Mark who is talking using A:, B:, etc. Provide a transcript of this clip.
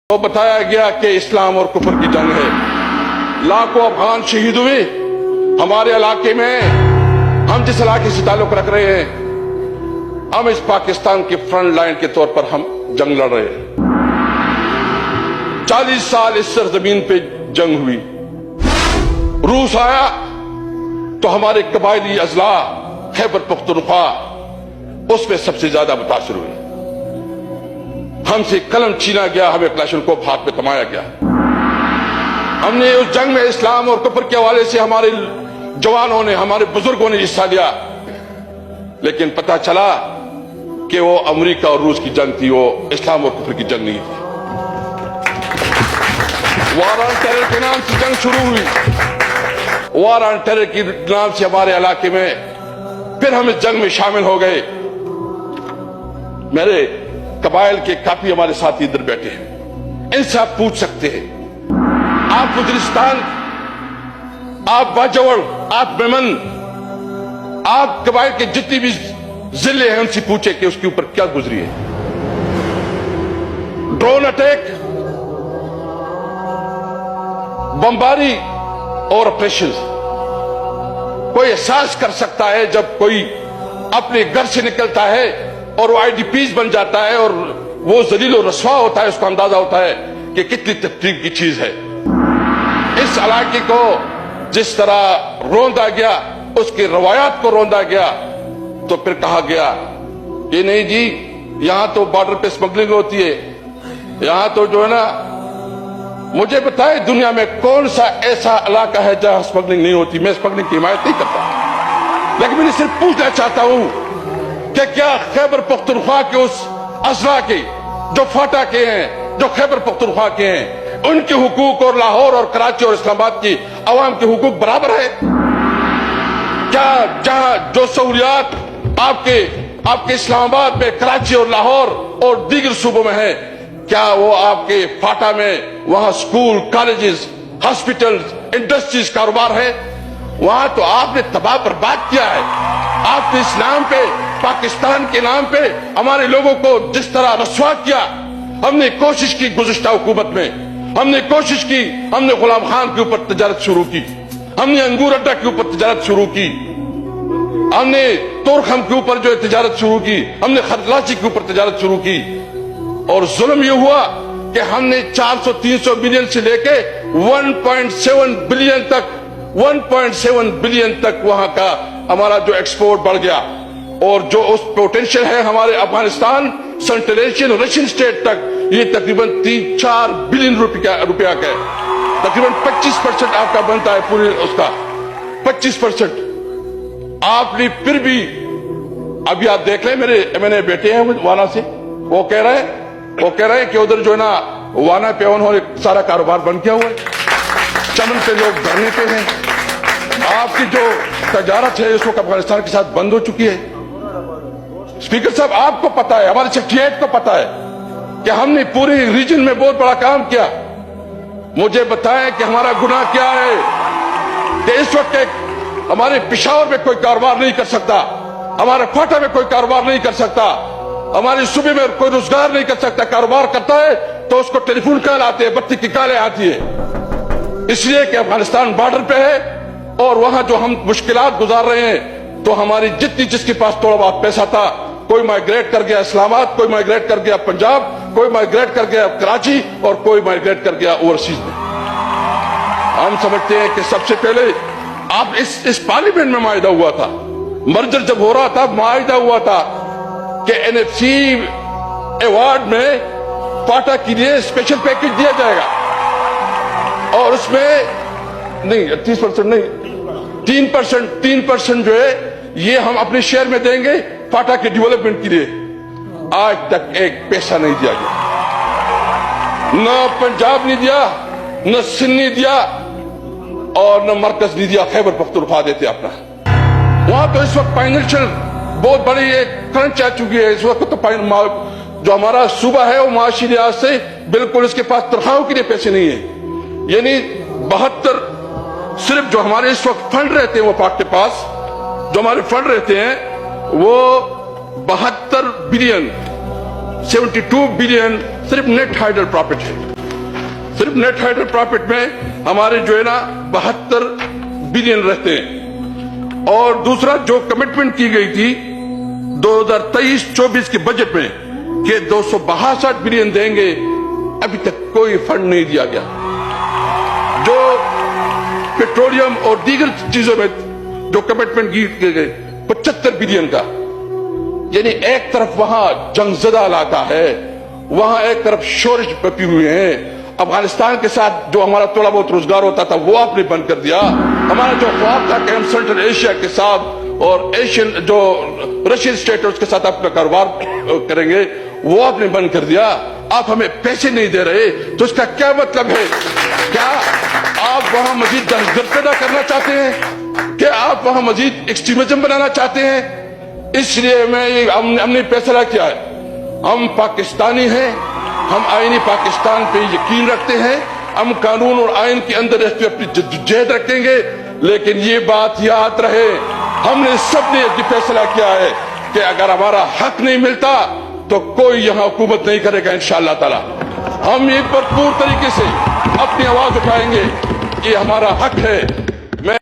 A: तो बताया गया कि इस्लाम और कुफर की जंग है। लाखों अफगान शहीद हुए हमारे इलाके में। हम जिस इलाके से ताल्लुक रख रहे हैं, हम इस पाकिस्तान के फ्रंट लाइन के तौर पर हम जंग लड़ रहे हैं। 40 साल इस सरजमीन पे जंग हुई। रूस आया तो हमारे कबायली अजला खैबर पख्तूनख्वा उसमें सबसे ज्यादा मुतासर हुए। हमसे कलम छीना गया, हमें क्लाशनकोफ हाथ में थमाया गया। हमने उस जंग में इस्लाम और कुफर के हवाले से हमारे जवानों ने, हमारे बुजुर्गों ने हिस्सा लिया, लेकिन पता चला कि वो अमेरिका और रूस की जंग थी, वो इस्लाम और कुफर की जंग नहीं थी। वार ऑन टेरर के नाम से जंग शुरू हुई। वार ऑन टेरर के नाम से हमारे इलाके में फिर हम इस जंग में शामिल हो गए। मेरे कबाइल के काफी हमारे साथी इधर बैठे हैं, इनसे आप पूछ सकते हैं। आप वजीरिस्तान, आप बाजवड़, आप मेमन, आप कबाइल के जितनी भी जिले हैं उनसे पूछे कि उसके ऊपर क्या गुजरी है। ड्रोन अटैक, बमबारी और ऑपरेशन। कोई एहसास कर सकता है जब कोई अपने घर से निकलता है और वो आईडीपीज बन जाता है और वो जलील और रस्वा होता है, उसको अंदाजा होता है कि कितनी तकलीफ की चीज है। इस इलाके को जिस तरह रोंदा गया, उसकी रवायात को रोंदा गया, तो फिर कहा गया कि नहीं जी, यहां तो बॉर्डर पे स्मगलिंग होती है, यहां तो जो है ना, मुझे बताए दुनिया में कौन सा ऐसा इलाका है जहां स्मगलिंग नहीं होती। मैं स्मगलिंग की हिमायत नहीं करता, लेकिन मैं सिर्फ पूछना चाहता हूं कि क्या खैबर पख्तूनख्वा के उस अजला के जो फाटा के हैं, जो खैबर पख्तूनख्वा के हैं, उनके हुकूक और लाहौर और कराची और इस्लामाबाद की अवाम के हुकूक बराबर है? क्या जहां जो सहूलियात आपके इस्लामाबाद में, कराची और लाहौर और दीगर सूबों में है, क्या वो आपके फाटा में वहां स्कूल, कॉलेजेस, हॉस्पिटल्स, इंडस्ट्रीज, कारोबार है? वहां तो आपने तबाह बर्बाद किया है। आपने इस नाम पे, पाकिस्तान के नाम पे हमारे लोगों को जिस तरह रस्वा किया। हमने कोशिश की गुज़िश्ता हुकूमत में, हमने कोशिश की, हमने गुलाम खान के ऊपर तजारत शुरू की, हमने अंगूर अड्डा के ऊपर तजारत शुरू की, हमने तोरखम के ऊपर जो तजारत शुरू की, हमने खरलाची के ऊपर तजारत शुरू की। और जुल्म यह हुआ कि हमने 400-300 बिलियन से लेके 1.7 बिलियन तक, 1.7 बिलियन तक वहां का हमारा जो एक्सपोर्ट बढ़ गया। और जो उस पोटेंशियल है हमारे Afghanistan, central Asian, Russian state तक, ये तकरीबन 3-4 बिलियन रुपया का है। तकरीबन 25% आपका बनता है पूरे उसका, 25%। आपने फिर भी, अभी आप देख लें, मेरे बेटे हैं वाना से, वो कह रहे हैं कि उधर जो है ना वाना पे उन्होंने सारा कारोबार बंद किया हुआ है, चमन पे लोग धरने पे हैं। आपकी जो तजारत है इसको अफगानिस्तान के साथ बंद हो चुकी है। स्पीकर साहब, आपको पता है, हमारे सेक्रेटरीट को पता है कि हमने पूरे रीजन में बहुत बड़ा काम किया। मुझे बताएं कि हमारा गुनाह क्या है कि इस वक्त हमारे पेशावर में कोई कारोबार नहीं कर सकता, हमारे फाटा में कोई कारोबार नहीं कर सकता, हमारे सूबे में कोई रोजगार नहीं कर सकता। कारोबार करता है तो उसको टेलीफोन कॉल आते हैं, बत्ती की कॉलें आती है, इसलिए कि अफगानिस्तान बॉर्डर पे है और वहां जो हम मुश्किलात गुजार रहे हैं, तो हमारी जिसके पास थोड़ा बहुत पैसा था, कोई माइग्रेट कर गया इस्लामाबाद, कोई माइग्रेट कर गया पंजाब, कोई माइग्रेट कर गया कराची और कोई माइग्रेट कर गया ओवरसीज में। हम समझते हैं कि सबसे पहले आप इस पार्लियामेंट में माहिदा हुआ था, मर्जर जब हो रहा था, माहिदा हुआ था कि एनएफसी अवार्ड में फाटा के लिए स्पेशल पैकेज दिया जाएगा और उसमें नहीं 30% नहीं 3% जो है ये हम अपने शेयर में देंगे फाटा के डेवलपमेंट के लिए। आज तक एक पैसा नहीं दिया गया, न पंजाब ने दिया, न सिंध ने दिया और न मरकज ने दिया। खैबर पख्तूनख्वा देते अपना। वहां तो इस वक्त फाइनेंशियल बहुत बड़ी एक क्रंच आ चुकी है। इस वक्त तो जो हमारा सूबा है वो माशी लिहाज से बिल्कुल इसके पास तनख्वाहों के लिए पैसे नहीं है। यानी 72 सिर्फ जो हमारे इस वक्त फंड रहते हैं वो पाक के पास जो हमारे फंड रहते हैं वो 72 बिलियन 72 बिलियन सिर्फ नेट हाइडल प्रॉफिट है। सिर्फ नेट हाइड्रो प्रॉफिट में हमारे जो है ना 72 बिलियन रहते हैं। और दूसरा जो कमिटमेंट की गई थी 2023-24 के बजट में कि 262 बिलियन देंगे, अभी तक कोई फंड नहीं दिया गया। जो पेट्रोलियम और दीगर चीजों में जो कमिटमेंट किए गए 75 बिलियन का, यानी एक तरफ वहां जंगजदा इलाका है, वहां एक तरफ शोरश पपी हुए हैं। अफगानिस्तान के साथ जो हमारा थोड़ा बहुत रोजगार होता था वो आपने बंद कर दिया। हमारा जो ख्वाब था कि हम सेंट्रल एशिया के साथ और एशियन जो रशियन स्टेट है उसके साथ अपना कारोबार करेंगे, वो आपने बंद कर दिया। आप हमें पैसे नहीं दे रहे, तो इसका क्या मतलब है? क्या आप वहां मजीद दहशतगर्द पैदा करना चाहते हैं? क्या आप वहां मजीद एक्सट्रीमिज्म बनाना चाहते हैं? इसलिए हमने फैसला किया है, हम पाकिस्तानी हैं, हम आईनी पाकिस्तान पे यकीन रखते हैं, हम कानून और आइन के अंदर रहते हुए अपनी जद्दोजहद रखेंगे। लेकिन ये बात याद रहे, हमने सबने ये फैसला किया है कि अगर हमारा हक नहीं मिलता तो कोई यहां हुकूमत नहीं करेगा इंशाअल्लाह ताला। हम एक भरपूर तरीके से अपनी आवाज उठाएंगे, ये हमारा हक है।